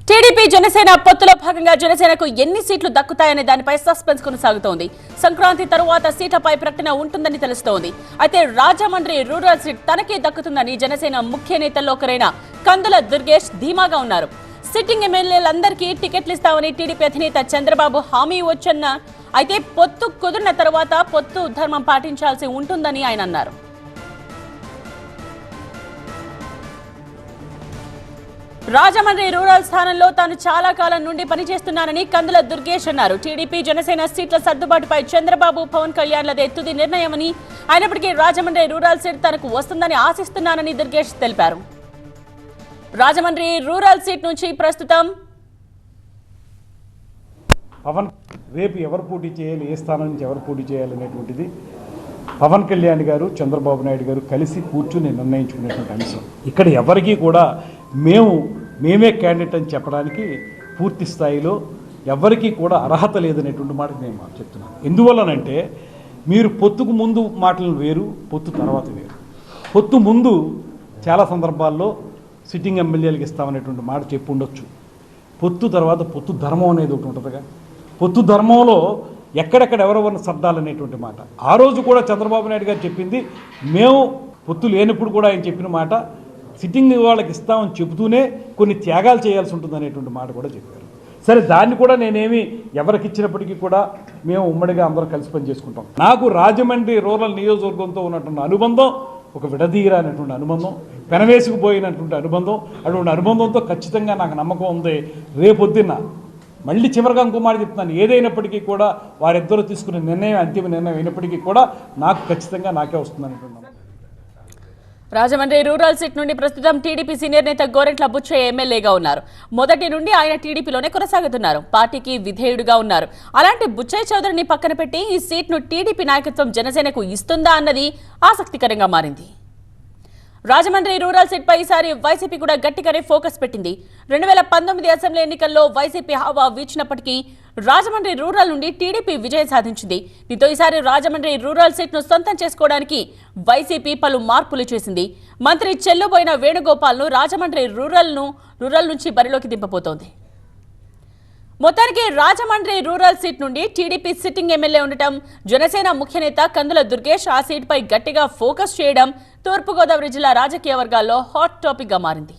TDP Janasena పొత్తులో భాగంగా జనసేనకు ఎన్ని సీట్లు దక్కుతాయనే దానిపై సస్పెన్స్ కొనసాగుతోంది. సంక్రాంతి తరువాత సీట్లపై ప్రకటన ఉంటుందని తెలుస్తోంది. అయితే రాజమండ్రి రూరల్ సీట్ తనకే దక్కుతుందని జనసేన ముఖ్య నేతల్లో ఒకరైన కందుల దుర్గేష్ ధీమాగా ఉన్నారు. సిట్టింగ్ ఎమ్మెల్యేలందరికీ టికెట్లు ఇస్తామని టీడీపీ అధినేత చంద్రబాబు హామీ వచ్చన్న అయితే పొత్తు కుదిరిన తర్వాత పొత్తు ధర్మం పాటించాల్సి ఉంటుందని ఆయన అన్నారు. రాజమండ్రి రూరల్ స్థానంలో తాను చాలా కాలం నుండి పనిచేస్తున్నానని కందుల దుర్గేష్ అన్నారు. టీడీపీ జనసేన సీట్ల సర్దుబాటుపై చంద్రబాబు పవన్ కళ్యాణ్లదే తుది నిర్ణయమని, అయినప్పటికీ రాజమండ్రి రూరల్ సీట్ తనకు వస్తుందని ఆశిస్తున్నానని దుర్గేష్ తెలిపారు. రాజమండ్రి రూరల్ సీట్ నుంచి ప్రస్తుతం పవన్ రేపు ఎవరు పోటీ చేయాలి, ఏ స్థానం నుంచి ఎవరు పోటీ చేయాలనేటువంటిది పవన్ కళ్యాణ్ గారు చంద్రబాబు నాయుడు గారు కలిసి కూర్చుని నిర్ణయించుకునేటువంటి అంశం. ఇక్కడ ఎవరికీ కూడా మేమే క్యాండిడేట్ అని చెప్పడానికి పూర్తి స్థాయిలో ఎవరికీ కూడా అర్హత లేదనేటువంటి మాట నేను చెప్తున్నాను. ఎందువల్లనంటే మీరు పొత్తుకు ముందు మాటలు వేరు, పొత్తు తర్వాత వేరు. పొత్తు ముందు చాలా సందర్భాల్లో సిట్టింగ్ ఎమ్మెల్యేలకు ఇస్తామనేటువంటి మాట చెప్పి ఉండొచ్చు. పొత్తు తర్వాత పొత్తు ధర్మం అనేది ఒకటి ఉంటుందిగా. పొత్తు ధర్మంలో ఎక్కడెక్కడ ఎవరెవరిని సర్దాలనేటువంటి మాట ఆ రోజు కూడా చంద్రబాబు నాయుడు గారు చెప్పింది. మేము పొత్తు లేనప్పుడు కూడా ఆయన చెప్పిన మాట సిట్టింగ్ వాళ్ళకి ఇస్తామని చెబుతూనే కొన్ని త్యాగాలు చేయాల్సి ఉంటుంది అనేటువంటి మాట కూడా చెప్పారు. సరే, దాన్ని కూడా నేనేమి ఎవరికి ఇచ్చినప్పటికీ కూడా మేము ఉమ్మడిగా అందరం కలిసి పని చేసుకుంటాం. నాకు రాజమండ్రి రూరల్ నియోజకవర్గంతో ఉన్నటువంటి అనుబంధం ఒక విడదీయరానటువంటి అనుబంధం, పెనవేసుకుపోయినటువంటి అనుబంధం. అటువంటి అనుబంధంతో ఖచ్చితంగా నాకు నమ్మకం ఉంది. రేపొద్దున్న మళ్ళీ చివరిగా ఇంకో మాట చెప్తున్నాను, ఏదైనప్పటికీ కూడా వారిద్దరూ తీసుకునే నిర్ణయం అంతిమ నిర్ణయం అయినప్పటికీ కూడా నాకు ఖచ్చితంగా నాకే వస్తుందనేటువంటి. రాజమండ్రి రూరల్ సీట్ నుండి ప్రస్తుతం టీడీపీ సీనియర్ నేత గోరెంట్ల బుచ్చయ్య ఎమ్మెల్యేగా ఉన్నారు. మొదటి నుండి ఆయన టీడీపీలోనే కొనసాగుతున్నారు. పార్టీకి విధేయుడుగా ఉన్నారు. అలాంటి బుచ్చయ్య చౌదరిని పక్కన పెట్టి ఈ సీట్ను టీడీపీ నాయకత్వం జనసేనకు ఇస్తుందా అన్నది ఆసక్తికరంగా మారింది. రాజమండ్రి రూరల్ సీట్ పై ఈసారి వైసీపీ కూడా గట్టిగానే ఫోకస్ పెట్టింది. 2019 అసెంబ్లీ ఎన్నికల్లో వైసీపీ హవా వీచినప్పటికీ రాజమండ్రి రూరల్ నుండి టీడీపీ విజయం సాధించింది. దీంతో ఈసారి రాజమండ్రి రూరల్ సీట్ను సొంతం చేసుకోవడానికి వైసీపీ పలు మార్పులు చేసింది. మంత్రి చెల్లుబోయిన వేణుగోపాల్ను రాజమండ్రి రూరల్ నుంచి బరిలోకి దింపబోతోంది. మొత్తానికి రాజమండ్రి రూరల్ సీట్ నుండి టీడీపీ సిట్టింగ్ ఎమ్మెల్యే ఉండటం, జనసేన ముఖ్య నేత కందుల దుర్గేష్ ఆ సీట్పై గట్టిగా ఫోకస్ చేయడం తూర్పుగోదావరి జిల్లా రాజకీయ వర్గాల్లో హాట్ టాపిక్గా మారింది.